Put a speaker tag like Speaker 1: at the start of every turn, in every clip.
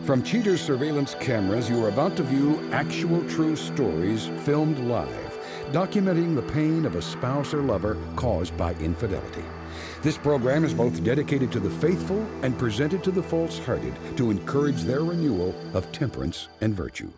Speaker 1: From Cheater's surveillance cameras, you are about to view actual true stories filmed live, documenting the pain of a spouse or lover caused by infidelity. This program is both dedicated to the faithful and presented to the false-hearted to encourage their renewal of temperance and virtue.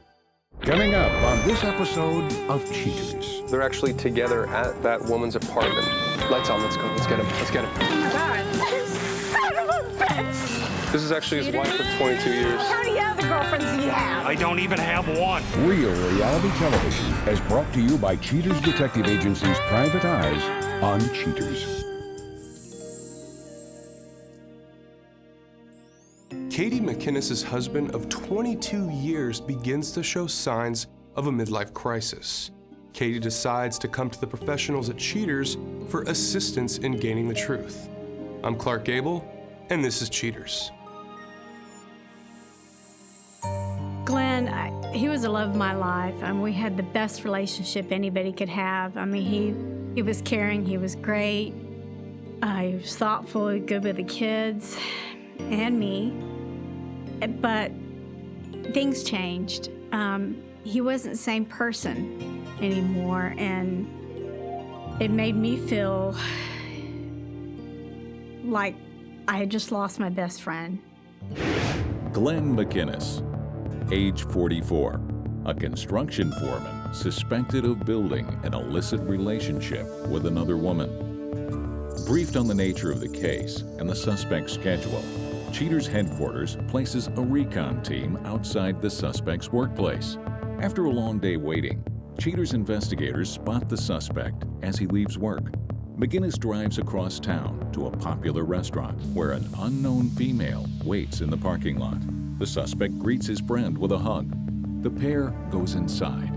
Speaker 1: Coming up on this episode of Cheaters.
Speaker 2: They're actually together at that woman's apartment. Lights on, let's go, let's get him, let's get him.
Speaker 3: Oh my God. Son of a bitch!
Speaker 2: This is actually his wife of 22 years.
Speaker 3: How many other girlfriends do you have?
Speaker 4: I don't even have one.
Speaker 1: Real reality television is brought to you by Cheaters Detective Agency's Private Eyes on Cheaters.
Speaker 2: Katy MacInnis' husband of 22 years begins to show signs of a midlife crisis. Katy decides to come to the professionals at Cheaters for assistance in gaining the truth. I'm Clark Gable, and this is Cheaters.
Speaker 5: Glenn, he was the love of my life. We had the best relationship anybody could have. He was caring, he was great. He was thoughtful, good with the kids and me. But things changed. He wasn't the same person anymore, and it made me feel like I had just lost my best friend.
Speaker 6: Glenn MacInnis, age 44, a construction foreman suspected of building an illicit relationship with another woman. Briefed on the nature of the case and the suspect's schedule, Cheaters headquarters places a recon team outside the suspect's workplace. After a long day waiting, Cheaters investigators spot the suspect as he leaves work. MacInnis drives across town to a popular restaurant where an unknown female waits in the parking lot. The suspect greets his friend with a hug. The pair goes inside.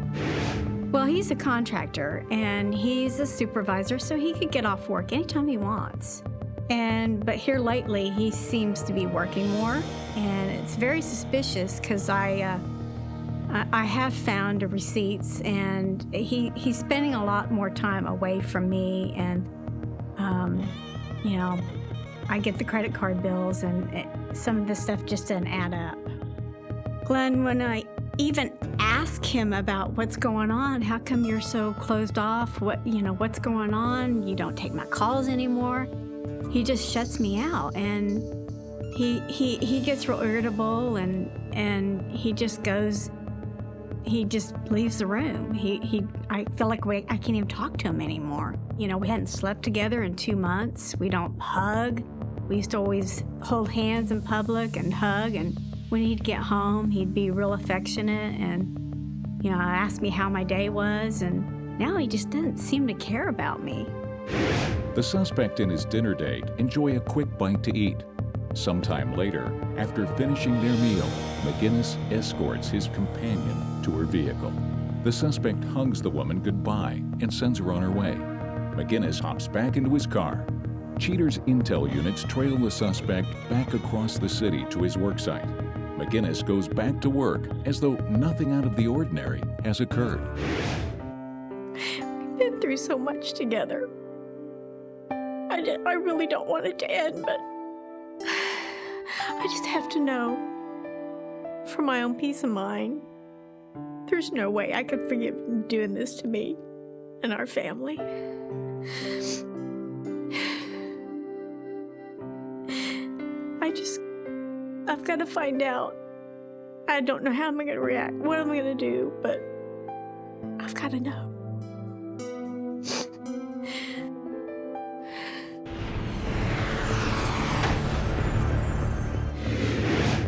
Speaker 5: Well, he's a contractor and he's a supervisor, so he could get off work anytime he wants. But here lately, he seems to be working more, and it's very suspicious because I have found the receipts, and he's spending a lot more time away from me, and I get the credit card bills, and some of the stuff just doesn't add up. Glenn, when I even ask him about what's going on, how come you're so closed off? What's going on? You don't take my calls anymore. He just shuts me out, and he gets real irritable, and he just leaves the room. I feel like I can't even talk to him anymore. We hadn't slept together in 2 months. We don't hug. We used to always hold hands in public and hug, and when he'd get home, he'd be real affectionate and, ask me how my day was, and now he just doesn't seem to care about me.
Speaker 6: The suspect and his dinner date enjoy a quick bite to eat. Sometime later, after finishing their meal, MacInnis escorts his companion to her vehicle. The suspect hugs the woman goodbye and sends her on her way. MacInnis hops back into his car. Cheaters' intel units trail the suspect back across the city to his worksite. MacInnis goes back to work as though nothing out of the ordinary has occurred.
Speaker 5: We've been through so much together. I really don't want it to end, but I just have to know, for my own peace of mind, there's no way I could forgive him doing this to me and our family. I've got to find out. I don't know how I'm going to react, what I'm going to do, but I've got to know.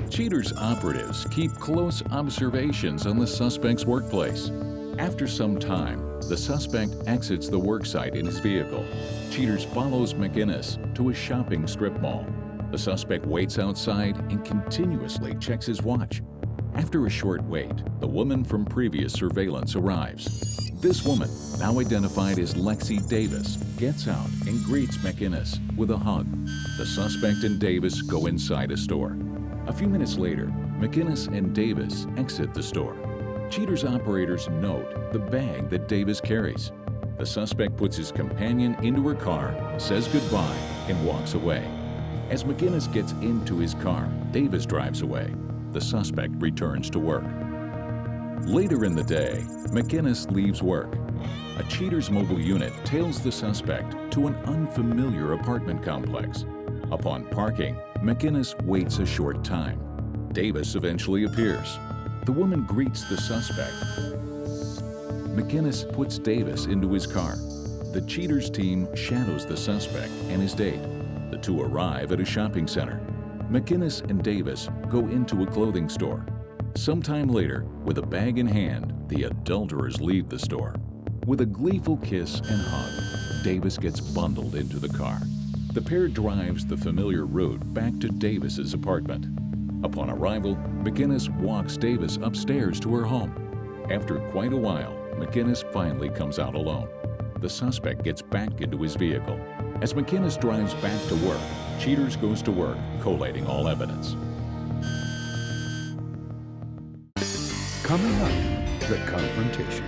Speaker 6: Cheaters operatives keep close observations on the suspect's workplace. After some time, the suspect exits the worksite in his vehicle. Cheaters follows MacInnis to a shopping strip mall. The suspect waits outside and continuously checks his watch. After a short wait, the woman from previous surveillance arrives. This woman, now identified as Lexi Davis, gets out and greets MacInnis with a hug. The suspect and Davis go inside a store. A few minutes later, MacInnis and Davis exit the store. Cheaters operators note the bag that Davis carries. The suspect puts his companion into her car, says goodbye, and walks away. As MacInnis gets into his car, Davis drives away. The the suspect returns to work. Later in the day, MacInnis leaves work. A cheater's mobile unit tails the suspect to an unfamiliar apartment complex. Upon parking, MacInnis waits a short time. Davis eventually appears. The woman greets the suspect. MacInnis puts Davis into his car. The cheater's team shadows the suspect and his date. The two arrive at a shopping center. MacInnis and Davis go into a clothing store. Sometime later, with a bag in hand, the adulterers leave the store. With a gleeful kiss and hug, Davis gets bundled into the car. The pair drives the familiar route back to Davis's apartment. Upon arrival, MacInnis walks Davis upstairs to her home. After quite a while, MacInnis finally comes out alone. The suspect gets back into his vehicle. As MacInnis drives back to work, Cheaters goes to work, collating all evidence.
Speaker 1: Coming up, the confrontation.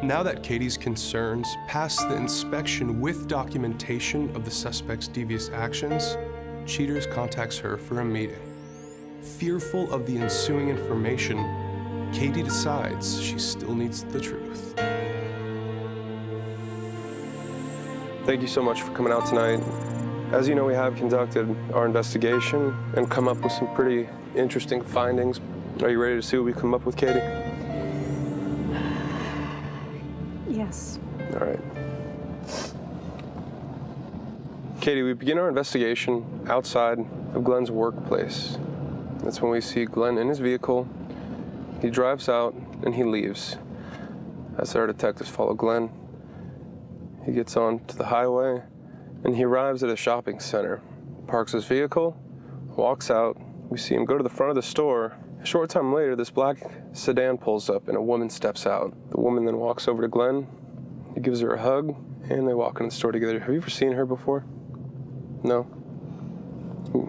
Speaker 2: Now that Katy's concerns pass the inspection with documentation of the suspect's devious actions, Cheaters contacts her for a meeting. Fearful of the ensuing information, Katy decides she still needs the truth. Thank you so much for coming out tonight. As you know, we have conducted our investigation and come up with some pretty interesting findings. Are you ready to see what we come up with, Katy?
Speaker 5: Yes.
Speaker 2: All right. Katy, we begin our investigation outside of Glenn's workplace. That's when we see Glenn in his vehicle. He drives out and he leaves. As our detectives follow Glenn, he gets on to the highway and he arrives at a shopping center, parks his vehicle, walks out. We see him go to the front of the store. A short time later, this black sedan pulls up and a woman steps out. The woman then walks over to Glenn. He gives her a hug and they walk in the store together. Have you ever seen her before? No?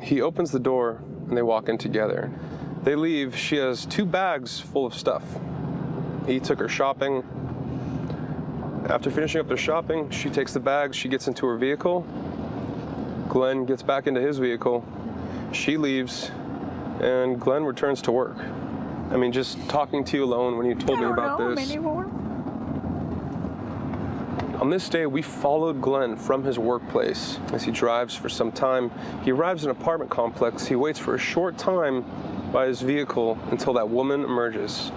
Speaker 2: He opens the door and they walk in together. They leave. She has 2 bags full of stuff. He took her shopping. After finishing up their shopping, she takes the bags, she gets into her vehicle. Glenn gets back into his vehicle. She leaves, and Glenn returns to work. I mean, just talking to you alone when you told me about this.
Speaker 5: Anymore.
Speaker 2: On this day, we followed Glenn from his workplace as he drives for some time. He arrives in an apartment complex. He waits for a short time by his vehicle until that woman emerges.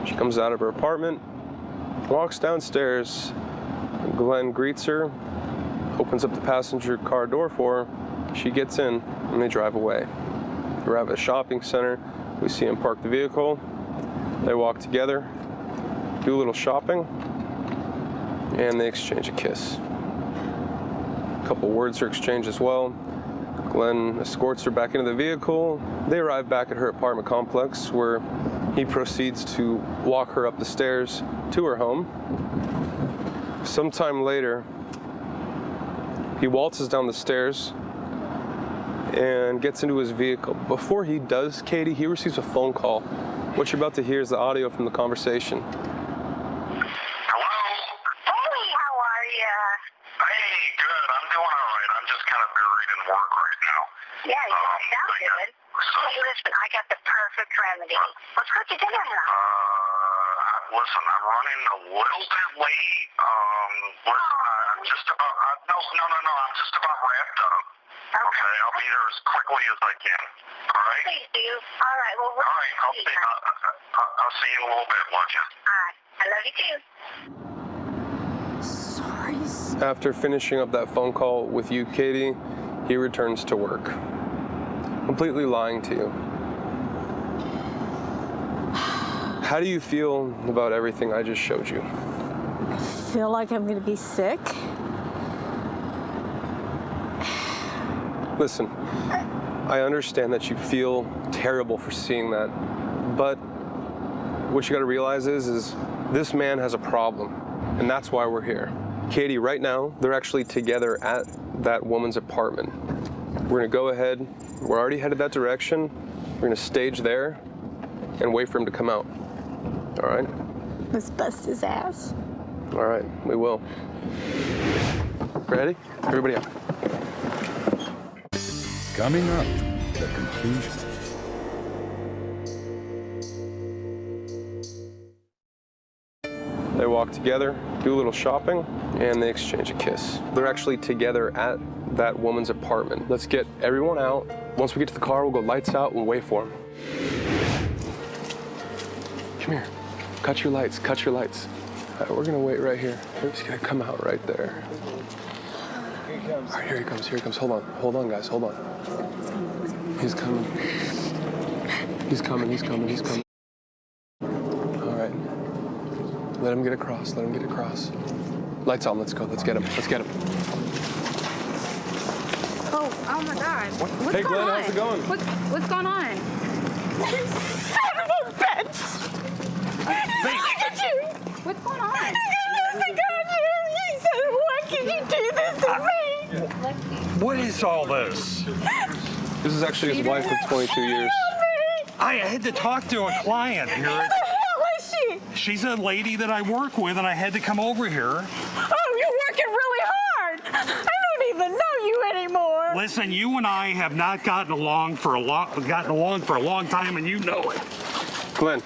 Speaker 2: She comes out of her apartment, walks downstairs. Glenn greets her, opens up the passenger car door for her. She gets in and they drive away. They arrive at a shopping center. We see him park the vehicle. They walk together, do a little shopping, and they exchange a kiss. A couple words are exchanged as well. Glenn escorts her back into the vehicle. They arrive back at her apartment complex where he proceeds to walk her up the stairs to her home. Sometime later, he waltzes down the stairs and gets into his vehicle. Before he does, Katy, he receives a phone call. What you're about to hear is the audio from the conversation.
Speaker 3: Hello? Hey, how are you?
Speaker 4: Hey, good. I'm doing all right. I'm just kind of buried in work right now.
Speaker 3: Yeah, you sound good. Hey, listen, I got the perfect remedy. Let's go to dinner now.
Speaker 4: Listen, I'm running a little bit late. I'm just about, I'm just about wrapped up. Okay, I'll be there as quickly as I can. All right?
Speaker 3: Please do. All right, well, we'll
Speaker 4: All right, I'll see you in a little bit, won't you?
Speaker 3: All right, I love you too.
Speaker 5: Sorry.
Speaker 2: After finishing up that phone call with you, Katy, he returns to work, completely lying to you. How do you feel about everything I just showed you?
Speaker 5: I feel like I'm going to be sick.
Speaker 2: Listen, I understand that you feel terrible for seeing that, but what you got to realize is this man has a problem, and that's why we're here. Katy, right now, they're actually together at that woman's apartment. We're going to go ahead. We're already headed that direction. We're going to stage there and wait for him to come out. All right.
Speaker 5: Let's bust his ass.
Speaker 2: All right, we will. Ready? Everybody up.
Speaker 1: Coming up, the conclusion.
Speaker 2: They walk together, do a little shopping, and they exchange a kiss. They're actually together at that woman's apartment. Let's get everyone out. Once we get to the car, we'll go lights out and wait for them. Come here. Cut your lights, cut your lights. All right, we're gonna wait right here. He's gonna come out right there.
Speaker 7: Here he comes.
Speaker 2: All right, here he comes, here he comes. Hold on, guys, hold on. He's coming. He's coming, he's coming, he's coming. All right. Let him get across, let him get across. Lights on, let's go, let's get him, let's get him.
Speaker 8: Oh my God. What's
Speaker 2: Hey,
Speaker 8: going
Speaker 2: Glenn,
Speaker 8: on?
Speaker 2: how's it going?
Speaker 8: What's going on?
Speaker 5: Son of a bitch! Look at you!
Speaker 8: What's going on?
Speaker 5: Look at you! You said, why can you do this to me?
Speaker 7: What is all this?
Speaker 2: This is actually his wife of 22 years.
Speaker 7: I had to talk to a client here.
Speaker 5: Who the hell is she?
Speaker 7: She's a lady that I work with, and I had to come over here.
Speaker 5: Oh, you're working really hard. I don't even know you anymore.
Speaker 7: Listen, you and I have not gotten along for a long time, and you know it.
Speaker 2: Glenn,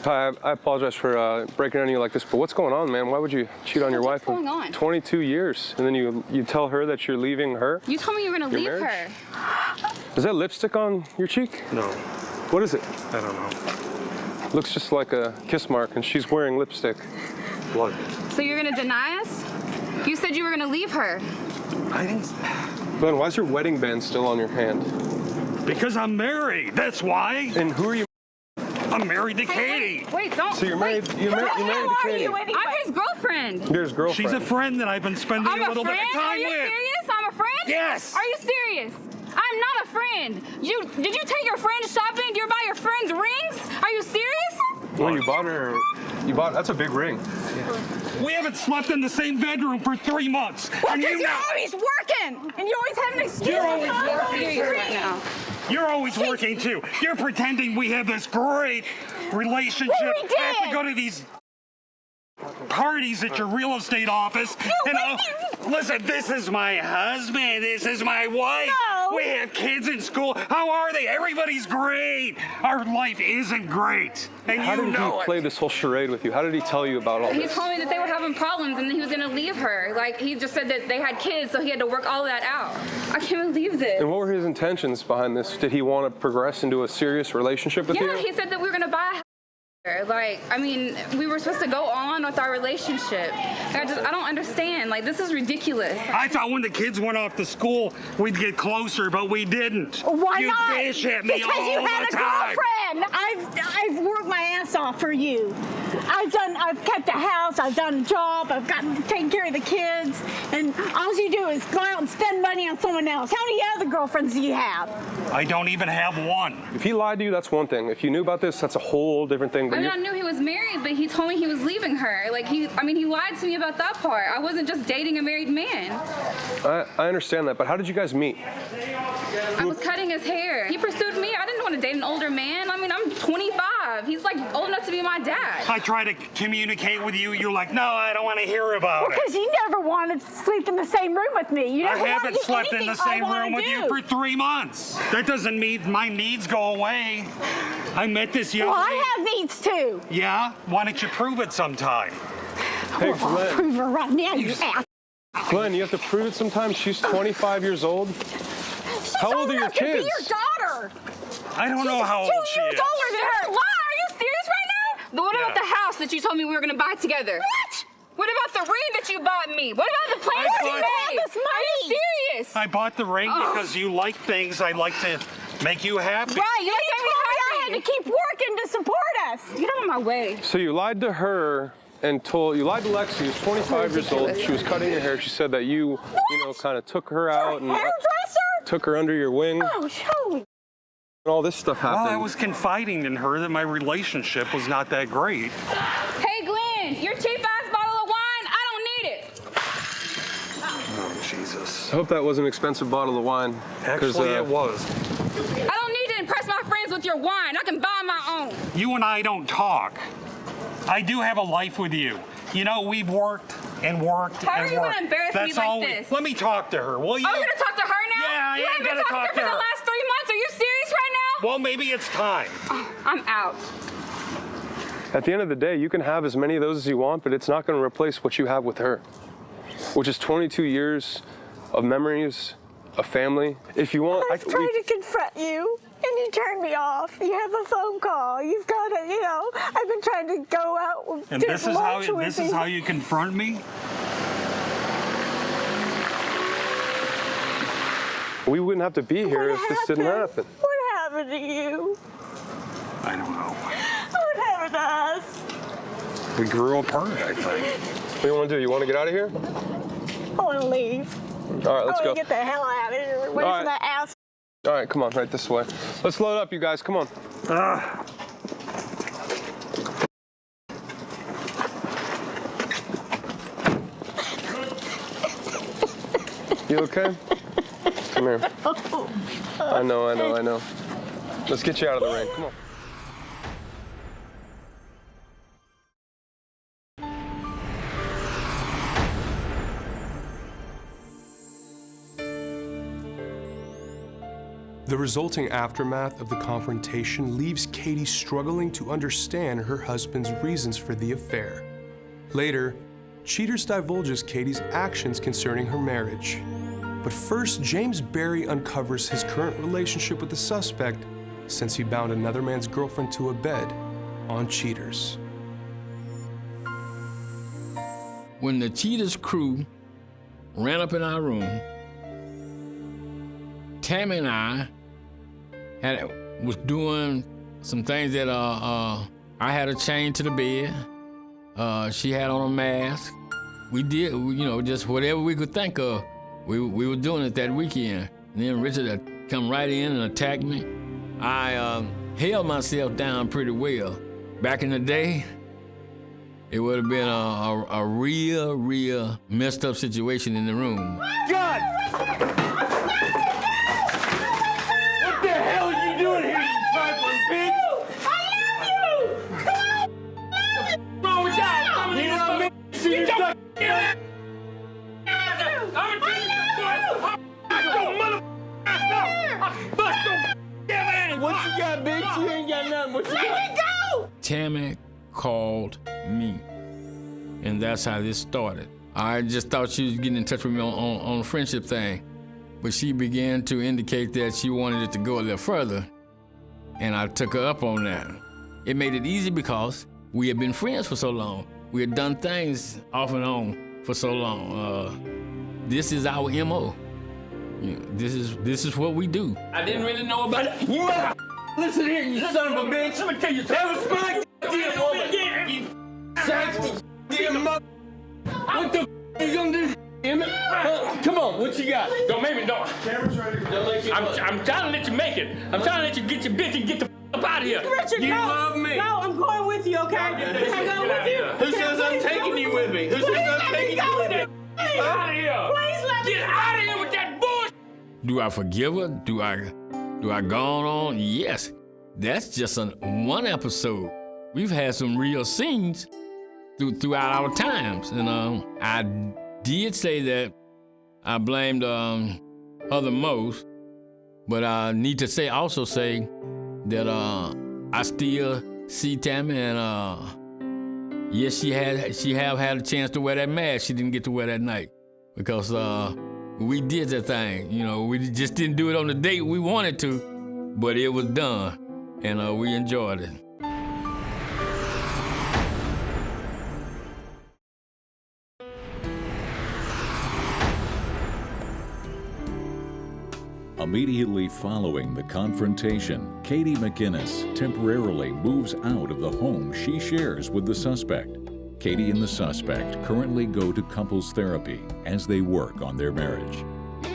Speaker 2: hi, I apologize for breaking on you like this, but what's going on, man? Why would you cheat on your wife?
Speaker 8: What's going on?
Speaker 2: 22 years, and then you tell her that you're leaving her?
Speaker 8: You told me you were gonna leave
Speaker 2: marriage?
Speaker 8: her.
Speaker 2: Is that lipstick on your cheek?
Speaker 7: No,
Speaker 2: What is it?
Speaker 7: I don't know.
Speaker 2: Looks just like a kiss mark, and she's wearing lipstick.
Speaker 7: What?
Speaker 8: So you're gonna deny us? You said you were gonna leave her.
Speaker 7: I didn't.
Speaker 2: Glenn, why is your wedding band still on your hand?
Speaker 7: Because I'm married. That's why.
Speaker 2: And who are you?
Speaker 7: I'm married to Katy.
Speaker 8: Wait, don't.
Speaker 2: So you're married.
Speaker 8: Wait.
Speaker 2: You're married
Speaker 5: Who the
Speaker 2: to
Speaker 5: hell are
Speaker 2: Katy.
Speaker 5: you anyway?
Speaker 8: I'm his girlfriend.
Speaker 2: You're his girlfriend.
Speaker 7: She's a friend that I've been spending
Speaker 8: I'm
Speaker 7: a
Speaker 8: a
Speaker 7: little
Speaker 8: friend?
Speaker 7: bit of
Speaker 8: Are
Speaker 7: time
Speaker 8: you
Speaker 7: with.
Speaker 8: serious? I'm a friend?
Speaker 7: Yes.
Speaker 8: Are you serious? I'm not a friend. Did you take your friend shopping? Did you buy your friend's rings? Are you serious?
Speaker 2: Well, you bought her. That's a big ring.
Speaker 7: We haven't slept in the same bedroom for 3 months.
Speaker 5: Well,
Speaker 7: and
Speaker 5: because
Speaker 7: you
Speaker 5: you're
Speaker 7: know.
Speaker 5: always working, and you always have an excuse.
Speaker 7: You're always
Speaker 5: to come
Speaker 7: working.
Speaker 5: home.
Speaker 8: Serious right now.
Speaker 7: You're always working too. You're pretending we have this great relationship.
Speaker 5: Well, we did.
Speaker 7: I have to go to these parties at your real estate office. Listen, this is my husband. This is my wife.
Speaker 5: No.
Speaker 7: We have kids in school. How are they? Everybody's great. Our life isn't great. And
Speaker 2: How
Speaker 7: you
Speaker 2: did
Speaker 7: know
Speaker 2: he
Speaker 7: it.
Speaker 2: play this whole charade with you? How did he tell you about all
Speaker 8: He
Speaker 2: this?
Speaker 8: told me that they were having problems and he was gonna leave her. Like, he just said that they had kids, so he had to work all of that out. I can't believe this.
Speaker 2: And what were his intentions behind this? Did he want to progress into a serious relationship with you?
Speaker 8: Yeah, he said that we were gonna buy a house. Like, I mean, we were supposed to go on with our relationship. I don't understand. Like, this is ridiculous.
Speaker 7: I thought when the kids went off to school, we'd get closer, but we didn't.
Speaker 5: Why
Speaker 7: you
Speaker 5: not?
Speaker 7: bitch at me
Speaker 5: Because
Speaker 7: all
Speaker 5: you had
Speaker 7: the
Speaker 5: a
Speaker 7: time.
Speaker 5: girlfriend. I've worked my ass off for you. I've kept the house, I've done a job, I've gotten to take care of the kids, and all you do is go out and spend money on someone else. How many other girlfriends do you have?
Speaker 7: I don't even have one.
Speaker 2: If he lied to you, that's one thing. If you knew about this, that's a whole different thing. But
Speaker 8: I mean, I knew he was married, but he told me he was leaving her. Like, he lied to me about that part. I wasn't just dating a married man.
Speaker 2: I understand that, but how did you guys meet?
Speaker 8: I was cutting his hair. He pursued me. I didn't want to date an older man. I mean, I'm 25. He's like old enough to be my dad.
Speaker 7: I try to communicate with you. You're like, no, I don't want to hear about it.
Speaker 5: Because you never wanted to sleep in the same room with me. You
Speaker 7: I
Speaker 5: never
Speaker 7: haven't
Speaker 5: wanted to do
Speaker 7: slept in the
Speaker 5: anything I
Speaker 7: same
Speaker 5: wanna
Speaker 7: room with you
Speaker 5: do.
Speaker 7: for 3 months. That doesn't mean my needs go away. I met this young
Speaker 5: Well,
Speaker 7: lady.
Speaker 5: I have needs too.
Speaker 7: Yeah? Why don't you prove it sometime?
Speaker 2: Hey,
Speaker 5: I'll
Speaker 2: Glenn.
Speaker 5: prove her right now, you ass.
Speaker 2: Glenn, you have to prove it sometimes. She's 25 years old.
Speaker 5: She's
Speaker 2: How old are your
Speaker 5: enough to be
Speaker 2: kids?
Speaker 5: your daughter.
Speaker 7: I don't know how old
Speaker 5: She's
Speaker 7: she
Speaker 5: 2 years
Speaker 7: is.
Speaker 5: older than her.
Speaker 8: Why? Are you serious right now? What about
Speaker 7: Yeah.
Speaker 8: the house that you told me we were going to buy together?
Speaker 5: What?
Speaker 8: What about the ring that you bought me? What about the plans
Speaker 7: I
Speaker 8: that you
Speaker 7: bought-
Speaker 8: made?
Speaker 5: all this
Speaker 8: Are you
Speaker 5: money.
Speaker 8: serious?
Speaker 7: I bought the ring because you like things. I like to make you happy.
Speaker 8: Right, you
Speaker 5: You
Speaker 8: like
Speaker 5: told me I had to keep working to support us.
Speaker 8: Get out of my way.
Speaker 2: So you lied to her and you lied to Lexi, who's 25 years old. She was cutting her hair. She said that you kind of took her out and
Speaker 5: Hairdresser?
Speaker 2: took her under your wing. And
Speaker 5: Oh, holy.
Speaker 2: all this stuff
Speaker 7: Well,
Speaker 2: happened.
Speaker 7: I was confiding in her that my relationship was not that great.
Speaker 8: Hey, Glenn, your cheap-ass bottle of wine, I don't need it.
Speaker 7: Oh, Jesus.
Speaker 2: I hope that was an expensive bottle of wine. 'cause,
Speaker 7: Actually, it was.
Speaker 8: I don't need to impress my friends with your wine. I can buy my own.
Speaker 7: You and I don't talk. I do have a life with you. You know, we've worked and worked
Speaker 8: How
Speaker 7: and
Speaker 8: are you
Speaker 7: worked.
Speaker 8: gonna embarrass me like this?
Speaker 7: Let me talk to her, will you?
Speaker 8: Oh, you're gonna talk to her now?
Speaker 7: Yeah, I
Speaker 8: you
Speaker 7: am
Speaker 8: haven't
Speaker 7: gonna
Speaker 8: talked to her for the last 3 months. Are you serious right now?
Speaker 7: Well, maybe it's time.
Speaker 8: Oh, I'm out.
Speaker 2: At the end of the day, you can have as many of those as you want, but it's not going to replace what you have with her, which is 22 years of memories, a family. If you want,
Speaker 9: I was trying to confront you, and you turned me off. You have a phone call. You've got to, you know, I've been trying to go out with
Speaker 7: And this is how you confront me?
Speaker 2: We wouldn't have to be here if this didn't happen.
Speaker 9: What happened to you?
Speaker 7: I don't know.
Speaker 9: What happened to us?
Speaker 7: We grew apart, I think.
Speaker 2: What do you want to do? You want to get out of here?
Speaker 9: I want to leave.
Speaker 2: All right, let's
Speaker 9: I
Speaker 2: go.
Speaker 9: want to get the hell out of here. Wait
Speaker 2: All
Speaker 9: for that ass.
Speaker 2: All right, come on, right this way. Let's load up, you guys. Come on. You okay? Come here. I know. Let's get you out of the rain. Come on. The resulting aftermath of the confrontation leaves Katy struggling to understand her husband's reasons for the affair. Later, Cheaters divulges Katy's actions concerning her marriage. But first, James Barry uncovers his current relationship with the suspect since he bound another man's girlfriend to a bed on Cheaters.
Speaker 10: When the Cheaters crew ran up in our room, Tammy and I was doing some things that I had her chained to the bed. She had on a mask. We did, just whatever we could think of. We were doing it that weekend. And then Richard had come right in and attacked me. I held myself down pretty well. Back in the day, it would have been a real messed up situation in the room.
Speaker 7: God! What the hell are you doing here, you trifling bitch?
Speaker 9: I love you!
Speaker 7: What's wrong with y'all? You love me? You don't what you got, bitch? You ain't got nothing. What you got? Let me go!
Speaker 10: Tammy called me, and that's how this started. I just thought she was getting in touch with me on a friendship thing, but she began to indicate that she wanted it to go a little further, and I took her up on that. It made it easy because we had been friends for so long. We had done things off and on for so long. This is our MO. This is what we do. I didn't really know about it.
Speaker 7: Listen here, you son of a bitch. Let me tell you something. That was my damn woman. You sassy damn mother. What the are you gonna do? Damn it. Come on, what you got?
Speaker 11: Don't make me, don't. I'm trying to let you make it. I'm trying to let you get your bitch and get the up out of here.
Speaker 9: Richard,
Speaker 7: You
Speaker 9: no.
Speaker 7: love me.
Speaker 9: No, I'm going with you, okay? I'm going with you.
Speaker 7: Who says I'm taking you with me? Who says I'm taking you with me?
Speaker 11: Out of here.
Speaker 9: Please let me
Speaker 11: Get out of here with that bullshit.
Speaker 10: Do I forgive her? Do I go on? Yes. That's just one episode. We've had some real scenes throughout our times. And I did say that I blamed her the most, but I need to also say that I still see Tammy, and yes, she have had a chance to wear that mask. She didn't get to wear that night because we did that thing. We just didn't do it on the date we wanted to, but it was done, and we enjoyed it.
Speaker 6: Immediately following the confrontation, Katy MacInnis temporarily moves out of the home she shares with the suspect. Katy and the suspect currently go to couples therapy as they work on their marriage.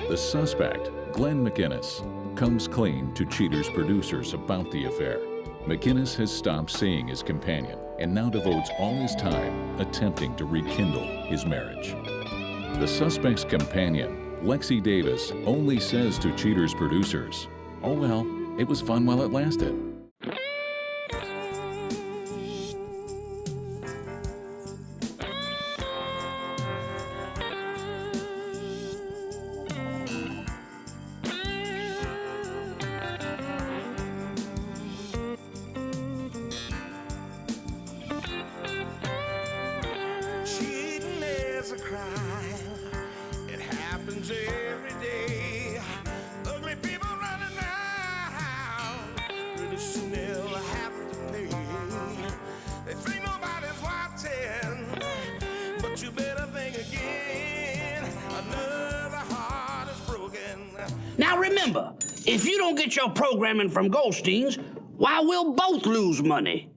Speaker 6: The suspect, Glenn MacInnis, comes clean to Cheaters' producers about the affair. MacInnis has stopped seeing his companion and now devotes all his time attempting to rekindle his marriage. The suspect's companion, Lexi Davis, only says to Cheaters' producers, "Oh well, it was fun while it lasted."
Speaker 12: If you don't get your programming from Goldstein's, why, we'll both lose money.